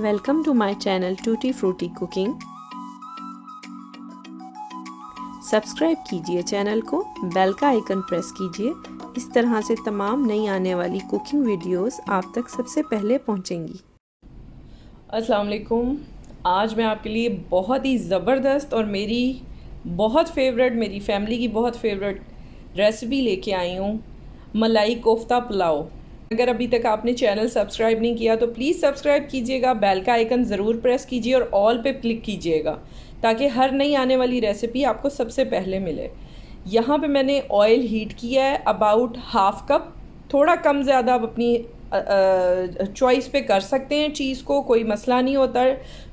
Welcome to my channel tutti frutti cooking. Subscribe कीजिए channel को, bell का icon press कीजिए। इस तरह से तमाम नई आने वाली कुकिंग वीडियोस आप तक सबसे पहले पहुंचेंगी। अस्सलाम वालेकुम। आज मैं आपके लिए बहुत ही ज़बरदस्त और मेरी बहुत फेवरेट, मेरी फैमिली की बहुत फेवरेट रेसिपी लेके आई हूँ, मलाई कोफ्ता पुलाव। अगर अभी तक आपने चैनल सब्सक्राइब नहीं किया तो प्लीज़ सब्सक्राइब कीजिएगा, बेल का आइकन ज़रूर प्रेस कीजिए और ऑल पे क्लिक कीजिएगा ताकि हर नई आने वाली रेसिपी आपको सबसे पहले मिले। यहाँ पे मैंने ऑयल हीट किया है अबाउट हाफ़ कप, थोड़ा कम ज़्यादा आप अपनी चॉइस पे कर सकते हैं चीज़ को, कोई मसला नहीं होता।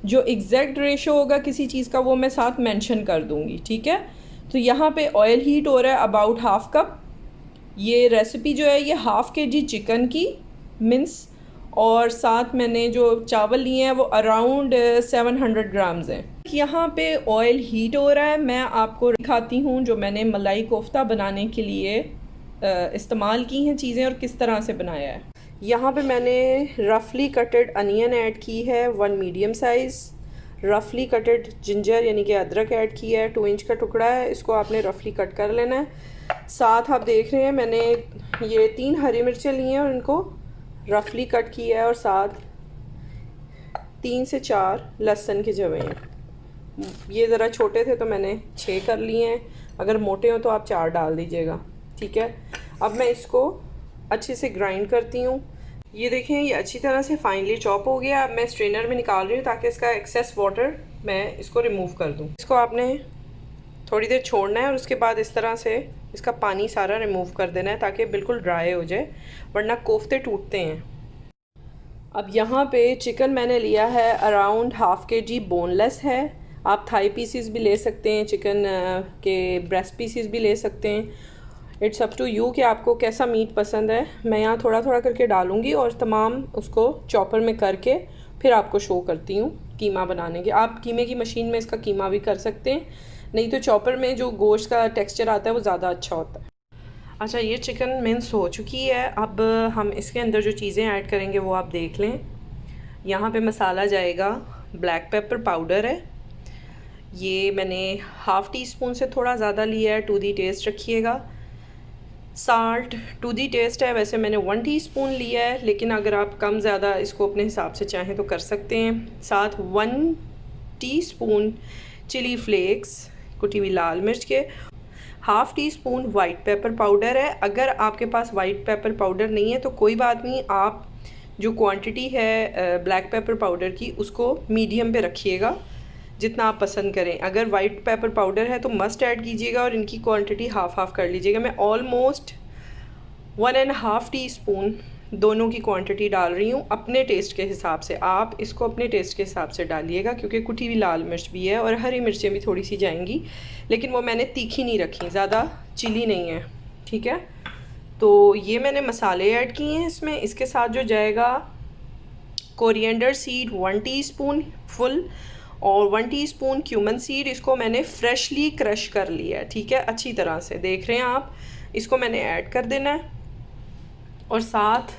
जो एग्जैक्ट रेशो होगा किसी चीज़ का वो मैं साथ मेंशन कर दूँगी, ठीक है। तो यहाँ पे ऑयल हीट हो रहा है अबाउट हाफ़ कप। ये रेसिपी जो है ये हाफ़ kg चिकन की मिन्स, और साथ मैंने जो चावल लिए हैं वो अराउंड 700 ग्राम्स हैं। यहाँ पे ऑयल हीट हो रहा है, मैं आपको दिखाती हूँ जो मैंने मलाई कोफ्ता बनाने के लिए इस्तेमाल की हैं चीज़ें और किस तरह से बनाया है। यहाँ पे मैंने रफली कटेड अनियन ऐड की है 1 मीडियम साइज़, रफली कटेड जिंजर यानी कि अदरक ऐड किया है 2 इंच का टुकड़ा है, इसको आपने रफली कट कर लेना है। साथ आप देख रहे हैं मैंने ये 3 हरी मिर्चें ली हैं और इनको रफली कट किया है, और साथ 3 से 4 लहसुन के जवे हैं। ये ज़रा छोटे थे तो मैंने 6 कर लिए हैं, अगर मोटे हो तो आप 4 डाल दीजिएगा, ठीक है। अब मैं इसको अच्छे से ग्राइंड करती हूँ। ये देखें ये अच्छी तरह से फाइनली चॉप हो गया। अब मैं स्ट्रेनर में निकाल रही हूँ ताकि इसका एक्सेस वाटर मैं इसको रिमूव कर दूँ। इसको आपने थोड़ी देर छोड़ना है और उसके बाद इस तरह से इसका पानी सारा रिमूव कर देना है ताकि बिल्कुल ड्राई हो जाए, वरना कोफ्ते टूटते हैं। अब यहाँ पे चिकन मैंने लिया है अराउंड हाफ़ kg, बोनलेस है। आप थाई पीसीस भी ले सकते हैं, चिकन के ब्रेस्ट पीसीस भी ले सकते हैं। इट्स अप टू यू कि आपको कैसा मीट पसंद है। मैं यहाँ थोड़ा थोड़ा करके डालूँगी और तमाम उसको चॉपर में करके फिर आपको शो करती हूँ कीमा बनाने के। आप कीमे की मशीन में इसका कीमा भी कर सकते हैं, नहीं तो चॉपर में जो गोश्त का टेक्सचर आता है वो ज़्यादा अच्छा होता है। अच्छा, ये चिकन मिन्स हो चुकी है। अब हम इसके अंदर जो चीज़ें ऐड करेंगे वो आप देख लें। यहाँ पे मसाला जाएगा, ब्लैक पेपर पाउडर है, ये मैंने हाफ़ टी स्पून से थोड़ा ज़्यादा लिया है, टू दी टेस्ट रखिएगा। साल्ट टू दी टेस्ट है, वैसे मैंने 1 टीस्पून लिया है, लेकिन अगर आप कम ज़्यादा इसको अपने हिसाब से चाहें तो कर सकते हैं। साथ 1 टीस्पून चिली फ्लेक्स, कुटी हुई लाल मिर्च के, half tea spoon white pepper powder है। अगर आपके पास वाइट पेपर पाउडर नहीं है तो कोई बात नहीं, आप जो क्वांटिटी है ब्लैक पेपर पाउडर की उसको मीडियम पे रखिएगा जितना आप पसंद करें। अगर वाइट पेपर पाउडर है तो मस्ट ऐड कीजिएगा और इनकी क्वांटिटी हाफ़ कर लीजिएगा। मैं ऑलमोस्ट 1.5 टीस्पून दोनों की क्वांटिटी डाल रही हूँ अपने टेस्ट के हिसाब से। आप इसको अपने टेस्ट के हिसाब से डालिएगा क्योंकि कुटी हुई लाल मिर्च भी है और हरी मिर्चें भी थोड़ी सी जाएंगी, लेकिन वो मैंने तीखी नहीं रखी, ज़्यादा चिली नहीं है, ठीक है। तो ये मैंने मसाले ऐड किए हैं इसमें। इसके साथ जो जाएगा कोरिएंडर सीड 1 टीस्पून फुल और 1 टीस्पून क्यूमन सीड, इसको मैंने फ्रेशली क्रश कर लिया है, ठीक है। अच्छी तरह से देख रहे हैं आप, इसको मैंने ऐड कर देना है। और साथ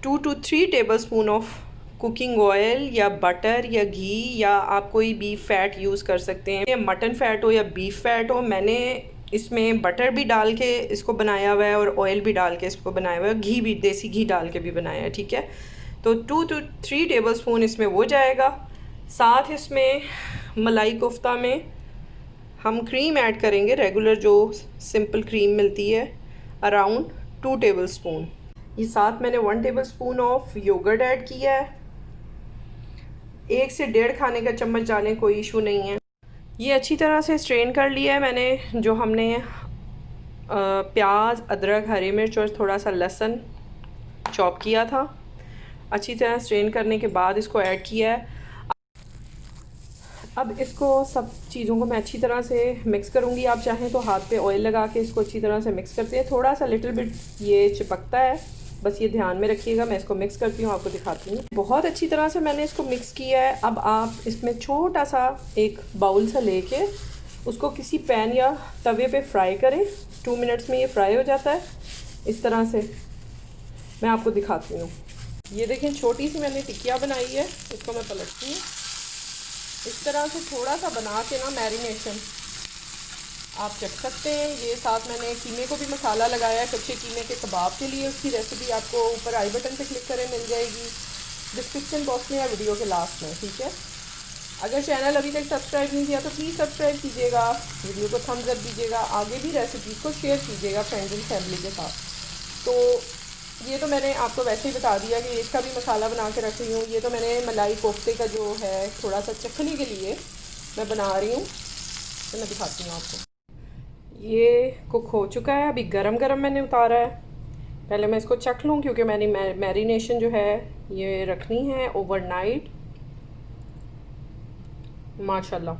2 to 3 tablespoon of cooking oil या बटर या घी, या आप कोई बीफ फैट यूज़ कर सकते हैं, या मटन फैट हो या बीफ फैट हो। मैंने इसमें बटर भी डाल के इसको बनाया हुआ है और ऑयल भी डाल के इसको बनाया हुआ है, घी भी, देसी घी डाल के भी बनाया है, ठीक है। तो 2 to 3 टेबलस्पून इसमें वो जाएगा। साथ इसमें मलाई कोफ्ता में हम क्रीम ऐड करेंगे, रेगुलर जो सिंपल क्रीम मिलती है, अराउंड 2 टेबलस्पून। ये साथ मैंने 1 टेबलस्पून ऑफ योगर्ट ऐड किया है। 1 से 1.5 खाने का चम्मच डालें, कोई इशू नहीं है। ये अच्छी तरह से स्ट्रेन कर लिया है मैंने। जो हमने प्याज, अदरक, हरी मिर्च और थोड़ा सा लहसुन चॉप किया था, अच्छी तरह स्ट्रेन करने के बाद इसको ऐड किया है। अब इसको सब चीज़ों को मैं अच्छी तरह से मिक्स करूँगी। आप चाहें तो हाथ पे ऑयल लगा के इसको अच्छी तरह से मिक्स करते हैं। थोड़ा सा लिटिल बिट ये चिपकता है, बस ये ध्यान में रखिएगा। मैं इसको मिक्स करती हूँ, आपको दिखाती हूँ। बहुत अच्छी तरह से मैंने इसको मिक्स किया है। अब आप इसमें छोटा सा एक बाउल सा लेके उसको किसी पैन या तवे पे फ्राई करें। 2 मिनट्स में ये फ्राई हो जाता है। इस तरह से मैं आपको दिखाती हूँ। ये देखें छोटी सी मैंने टिकिया बनाई है, इसको मैं पलटती हूँ। इस तरह से थोड़ा सा बना के ना मैरिनेशन आप चख सकते हैं। ये साथ मैंने कीमे को भी मसाला लगाया है, कच्चे कीमे के कबाब के लिए। उसकी रेसिपी आपको ऊपर आई बटन पे क्लिक करें, मिल जाएगी डिस्क्रिप्शन बॉक्स में या वीडियो के लास्ट में, ठीक है। अगर चैनल अभी तक सब्सक्राइब नहीं किया तो प्लीज़ सब्सक्राइब कीजिएगा, वीडियो को थम्स अप दीजिएगा, आगे भी रेसिपीज़ को शेयर कीजिएगा फ्रेंड्स एंड फैमिली के साथ। तो ये तो मैंने आपको वैसे ही बता दिया कि इसका भी मसाला बना के रख रही हूँ। ये तो मैंने मलाई कोफ्ते का जो है थोड़ा सा चखने के लिए मैं बना रही हूँ, तो मैं दिखाती हूँ आपको। ये कुक हो चुका है, अभी गरम गरम मैंने उतारा है। पहले मैं इसको चख लूँ क्योंकि मैंने मैरिनेशन जो है ये रखनी है ओवरनाइट। माशाल्लाह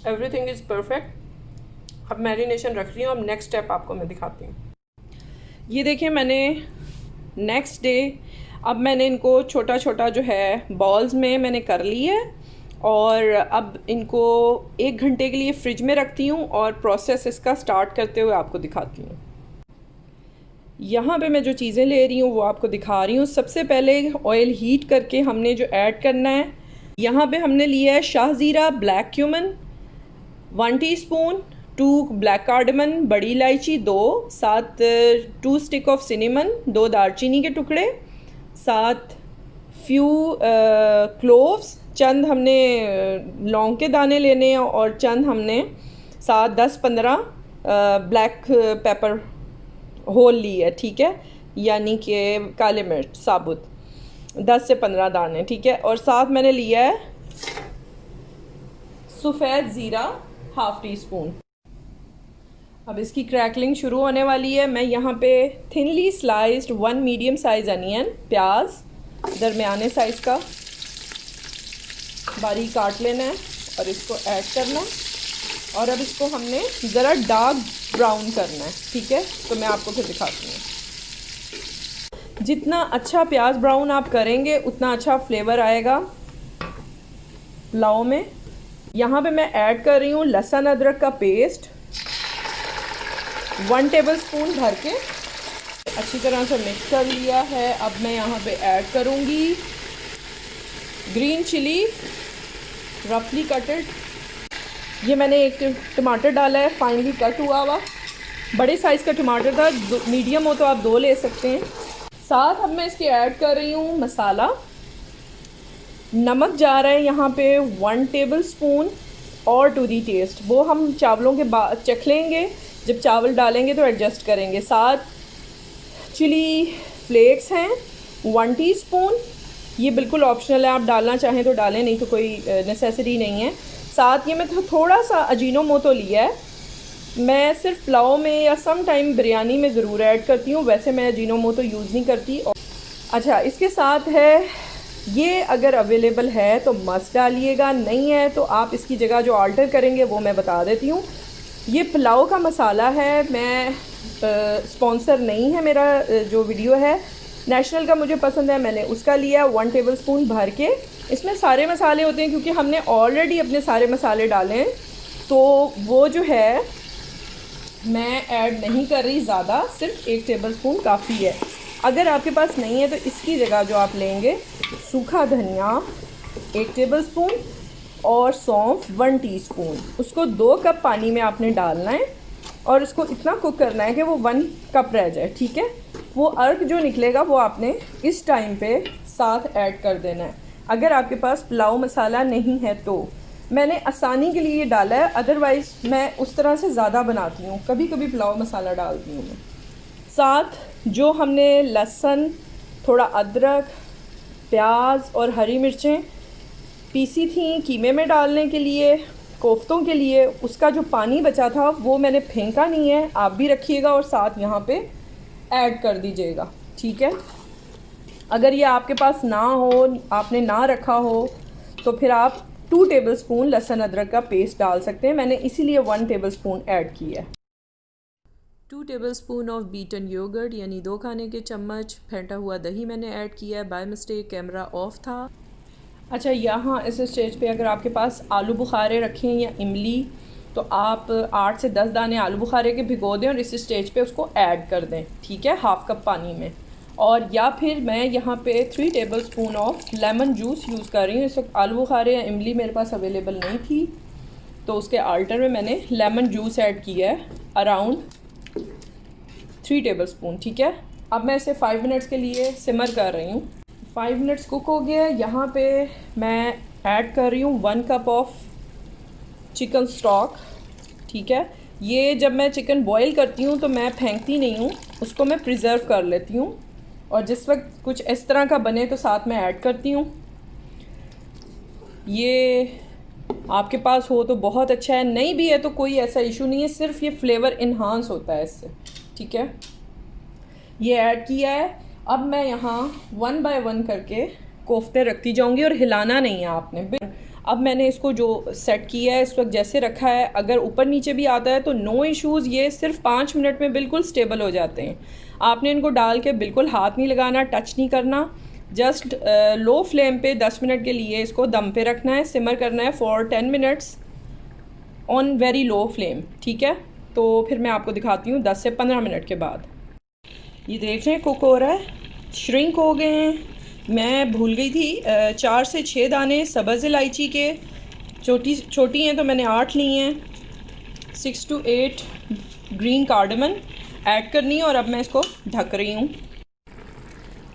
एवरीथिंग इज़ परफेक्ट। अब मैरिनेशन रख रही हूँ, अब नेक्स्ट स्टेप आपको मैं दिखाती हूँ। ये देखिए मैंने नेक्स्ट डे अब मैंने इनको छोटा छोटा जो है बॉल्स में मैंने कर ली है और अब इनको 1 घंटे के लिए फ्रिज में रखती हूँ और प्रोसेस इसका स्टार्ट करते हुए आपको दिखाती हूँ। यहाँ पे मैं जो चीज़ें ले रही हूँ वो आपको दिखा रही हूँ। सबसे पहले ऑयल हीट करके हमने जो ऐड करना है, यहाँ पे हमने लिया है shahjeera black cumin 1 teaspoon, 2 black cardamom बड़ी इलायची 2, साथ 2 स्टिक ऑफ सिनेमन 2 दालचीनी के टुकड़े, साथ फ्यू क्लोव्स, चंद हमने लौंग के दाने लेने हैं और चंद हमने साथ 10-15 ब्लैक पेपर होल ली है, ठीक है, यानी कि काले मिर्च साबुत 10 से 15 दाने, ठीक है। और साथ मैंने लिया है सफ़ेद ज़ीरा 1/2 टीस्पून। अब इसकी क्रैकलिंग शुरू होने वाली है। मैं यहाँ पे thinly sliced 1 medium size onion, प्याज दरमियाने साइज़ का बारीक काट लेना है और इसको ऐड करना है और अब इसको हमने ज़रा डार्क ब्राउन करना है, ठीक है। तो मैं आपको फिर दिखाती हूँ। जितना अच्छा प्याज ब्राउन आप करेंगे उतना अच्छा फ्लेवर आएगा पुलाव में। यहाँ पे मैं ऐड कर रही हूँ लहसुन अदरक का पेस्ट 1 टेबलस्पून भर के अच्छी तरह से मिक्स कर लिया है। अब मैं यहाँ पे ऐड करूँगी ग्रीन चिली रफली कटेड। ये मैंने एक टमाटर डाला है फाइनली कट हुआ हुआ, बड़े साइज़ का टमाटर था, मीडियम हो तो आप 2 ले सकते हैं। साथ अब मैं इसके ऐड कर रही हूँ मसाला। नमक जा रहा है यहाँ पे 1 टेबलस्पून और टू दी टेस्ट, वो हम चावलों के बाद चख लेंगे, जब चावल डालेंगे तो एडजस्ट करेंगे। साथ चिली फ्लेक्स हैं 1 टीस्पून, ये बिल्कुल ऑप्शनल है, आप डालना चाहें तो डालें, नहीं तो कोई नेसेसिटी नहीं है। साथ ये मैं थोड़ा सा अजीनोमोटो लिया है, मैं सिर्फ पुलाव में या सम टाइम बिरयानी में ज़रूर ऐड करती हूँ, वैसे मैं अजीनोमोटो यूज़ नहीं करती। अच्छा, इसके साथ है ये अगर अवेलेबल है तो मस्त डालिएगा, नहीं है तो आप इसकी जगह जो अल्टर करेंगे वो मैं बता देती हूँ। ये पुलाव का मसाला है, मैं स्पॉन्सर नहीं है मेरा जो वीडियो है, नेशनल का मुझे पसंद है, मैंने उसका लिया 1 टेबलस्पून भर के। इसमें सारे मसाले होते हैं क्योंकि हमने ऑलरेडी अपने सारे मसाले डाले हैं, तो वो जो है मैं ऐड नहीं कर रही ज़्यादा, सिर्फ 1 टेबलस्पून काफ़ी है। अगर आपके पास नहीं है तो इसकी जगह जो आप लेंगे सूखा धनिया 1 टेबलस्पून और सौंफ 1 टीस्पून, उसको 2 कप पानी में आपने डालना है और उसको इतना कुक करना है कि वो 1 कप रह जाए, ठीक है। वो अर्क जो निकलेगा वो आपने इस टाइम पे साथ ऐड कर देना है। अगर आपके पास पुलाव मसाला नहीं है तो मैंने आसानी के लिए ये डाला है, अदरवाइज़ मैं उस तरह से ज़्यादा बनाती हूँ, कभी कभी पुलाव मसाला डालती हूँ मैं। साथ जो हमने लहसुन, थोड़ा अदरक, प्याज और हरी मिर्चें पीसी थी कीमे में डालने के लिए, कोफ्तों के लिए, उसका जो पानी बचा था वो मैंने फेंका नहीं है, आप भी रखिएगा और साथ यहाँ पे ऐड कर दीजिएगा, ठीक है। अगर ये आपके पास ना हो, आपने ना रखा हो, तो फिर आप 2 टेबलस्पून लहसुन अदरक का पेस्ट डाल सकते हैं, मैंने इसीलिए 1 टेबलस्पून ऐड की है। 2 टेबलस्पून ऑफ बीटन योगर्ट यानी 2 खाने के चम्मच फेंटा हुआ दही मैंने ऐड किया है, बाय मिस्टेक कैमरा ऑफ था। अच्छा, यहाँ इस स्टेज पे अगर आपके पास आलू बुखारे रखें या इमली तो आप 8 से 10 दाने आलू बुखारे के भिगो दें और इस स्टेज पे उसको ऐड कर दें, ठीक है, हाफ़ कप पानी में। और या फिर मैं यहाँ पे 3 tablespoon of lemon juice use कर रही हूँ। इस वक्त आलू बुखारे या इमली मेरे पास अवेलेबल नहीं थी, तो उसके आल्टर में मैंने लेमन जूस ऐड किया है, अराउंड 3 टेबलस्पून, ठीक है। अब मैं इसे 5 मिनट्स के लिए सिमर कर रही हूँ। 5 मिनट्स कुक हो गया। यहाँ पे मैं ऐड कर रही हूँ 1 कप ऑफ चिकन स्टॉक, ठीक है। ये जब मैं चिकन बॉईल करती हूँ तो मैं फेंकती नहीं हूँ, उसको मैं प्रिज़र्व कर लेती हूँ, और जिस वक्त कुछ इस तरह का बने तो साथ में ऐड करती हूँ। ये आपके पास हो तो बहुत अच्छा है, नहीं भी है तो कोई ऐसा इशू नहीं है, सिर्फ ये फ्लेवर इन्हांस होता है इससे, ठीक है। ये ऐड किया है। अब मैं यहाँ 1 बाय 1 करके कोफ्ते रखती जाऊँगी और हिलाना नहीं है आपने। अब मैंने इसको जो सेट किया है इस वक्त जैसे रखा है, अगर ऊपर नीचे भी आता है तो नो इश्यूज़, ये सिर्फ 5 मिनट में बिल्कुल स्टेबल हो जाते हैं। आपने इनको डाल के बिल्कुल हाथ नहीं लगाना, टच नहीं करना, जस्ट लो फ्लेम पे 10 मिनट के लिए इसको दम पे रखना है, सिमर करना है for 10 minutes on very low flame, ठीक है। तो फिर मैं आपको दिखाती हूँ 10 से 15 मिनट के बाद। ये देख रहे हैं कुक हो रहा है, श्रिंक हो गए हैं। मैं भूल गई थी 4 से 6 दाने सब्ज़ इलायची के, छोटी हैं तो मैंने 8 ली हैं। 6 to 8 ग्रीन कार्डमन ऐड करनी है और अब मैं इसको ढक रही हूँ।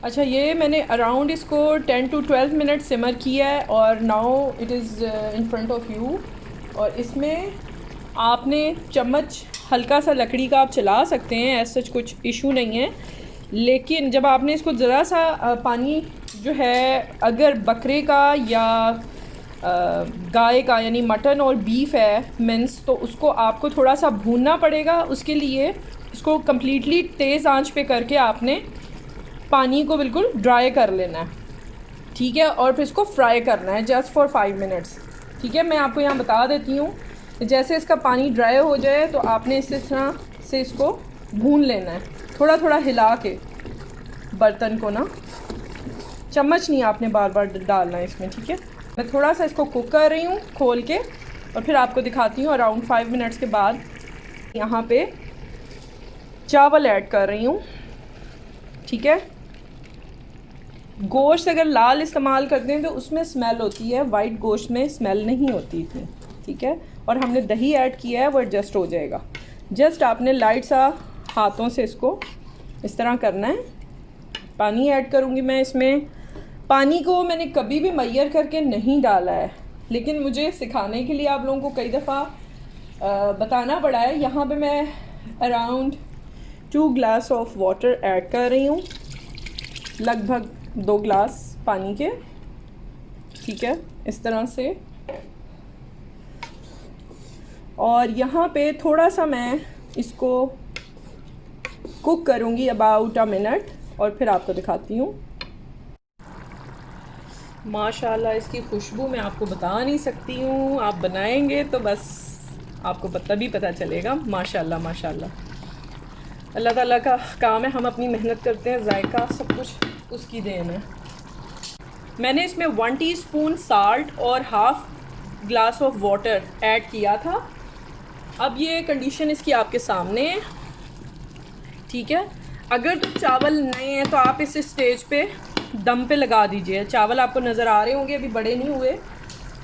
अच्छा, ये मैंने अराउंड इसको 10 to 12 मिनट सिमर किया है और now it is in front of you. और इसमें आपने चम्मच हल्का सा लकड़ी का आप चला सकते हैं, ऐसा कुछ इशू नहीं है, लेकिन जब आपने इसको ज़रा सा पानी जो है, अगर बकरे का या गाय का यानी मटन और बीफ है मिन्स, तो उसको आपको थोड़ा सा भूनना पड़ेगा। उसके लिए इसको कम्प्लीटली तेज़ आंच पे करके आपने पानी को बिल्कुल ड्राई कर लेना है, ठीक है, और फिर इसको फ्राई करना है जस्ट फॉर 5 मिनट्स, ठीक है। मैं आपको यहाँ बता देती हूँ, जैसे इसका पानी ड्राई हो जाए तो आपने इस तरह से इसको भून लेना है, थोड़ा थोड़ा हिला के बर्तन को ना, चम्मच नहीं आपने बार बार डालना है इसमें, ठीक है। मैं थोड़ा सा इसको कुक कर रही हूँ खोल के और फिर आपको दिखाती हूँ अराउंड 5 मिनट्स के बाद। यहाँ पे चावल ऐड कर रही हूँ, ठीक है। गोश्त अगर लाल इस्तेमाल करते हैं तो उसमें स्मेल होती है, वाइट गोश्त में स्मेल नहीं होती इतनी, ठीक है। और हमने दही ऐड किया है, वो एडजस्ट हो जाएगा। जस्ट आपने लाइट सा हाथों से इसको इस तरह करना है। पानी ऐड करूँगी मैं इसमें। पानी को मैंने कभी भी मैयर करके नहीं डाला है, लेकिन मुझे सिखाने के लिए आप लोगों को कई दफ़ा बताना पड़ा है। यहाँ पे मैं around 2 glass of water add कर रही हूँ, लगभग 2 ग्लास पानी के, ठीक है, इस तरह से। और यहाँ पे थोड़ा सा मैं इसको कुक करूँगी अबाउट अ मिनट और फिर आपको दिखाती हूँ। माशाल्लाह इसकी खुशबू मैं आपको बता नहीं सकती हूँ, आप बनाएंगे तो बस आपको पता चलेगा। माशाल्लाह माशाल्लाह, अल्लाह ताला का काम है, हम अपनी मेहनत करते हैं, जायका सब कुछ उसकी देन है। मैंने इसमें 1 टीस्पून साल्ट और half glass of water add किया था। अब ये कंडीशन इसकी आपके सामने है, ठीक है। अगर तो चावल नए हैं तो आप इस स्टेज पे दम पे लगा दीजिए। चावल आपको नज़र आ रहे होंगे, अभी बड़े नहीं हुए,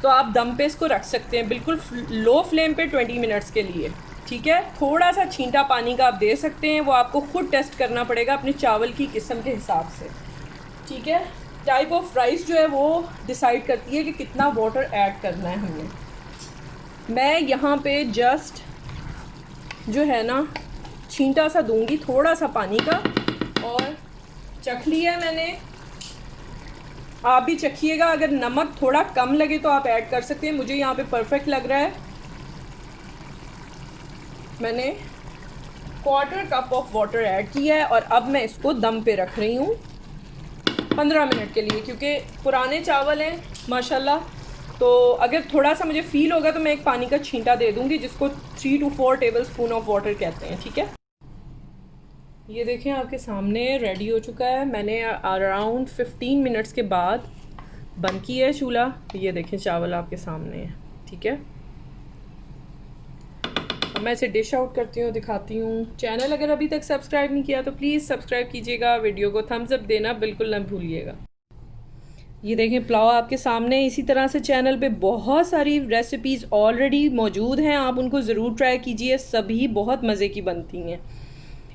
तो आप दम पे इसको रख सकते हैं बिल्कुल लो फ्लेम पे 20 मिनट्स के लिए, ठीक है। थोड़ा सा छींटा पानी का आप दे सकते हैं, वो आपको ख़ुद टेस्ट करना पड़ेगा अपने चावल की किस्म के हिसाब से, ठीक है। टाइप ऑफ राइस जो है वो डिसाइड करती है कि कितना वाटर ऐड करना है हमने। मैं यहाँ पे जस्ट जो है ना छींटा सा दूंगी थोड़ा सा पानी का, और चख लिया मैंने। आप भी चखिएगा, अगर नमक थोड़ा कम लगे तो आप ऐड कर सकते हैं, मुझे यहाँ पे परफेक्ट लग रहा है। मैंने 1/4 कप ऑफ वाटर ऐड किया है और अब मैं इसको दम पे रख रही हूँ 15 मिनट के लिए, क्योंकि पुराने चावल हैं माशाल्लाह। तो अगर थोड़ा सा मुझे फ़ील होगा तो मैं एक पानी का छींटा दे दूँगी, जिसको 3 to 4 टेबलस्पून ऑफ वाटर कहते हैं, ठीक है। ये देखें आपके सामने रेडी हो चुका है। मैंने अराउंड 15 मिनट्स के बाद बंद किया है चूल्हा। ये देखें चावल आपके सामने है, ठीक है। अब मैं इसे डिश आउट करती हूँ, दिखाती हूँ। चैनल अगर अभी तक सब्सक्राइब नहीं किया तो प्लीज़ सब्सक्राइब कीजिएगा, वीडियो को थम्स अप देना बिल्कुल ना भूलिएगा। ये देखें पुलाव आपके सामने। इसी तरह से चैनल पे बहुत सारी रेसिपीज़ ऑलरेडी मौजूद हैं, आप उनको ज़रूर ट्राई कीजिए, सभी बहुत मज़े की बनती हैं।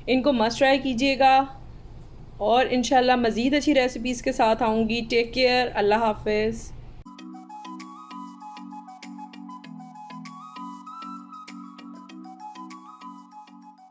इनको मस्ट ट्राई कीजिएगा और इंशाल्लाह मज़ीद अच्छी रेसिपीज़ के साथ आऊँगी। टेक केयर, अल्लाह हाफ़िज़।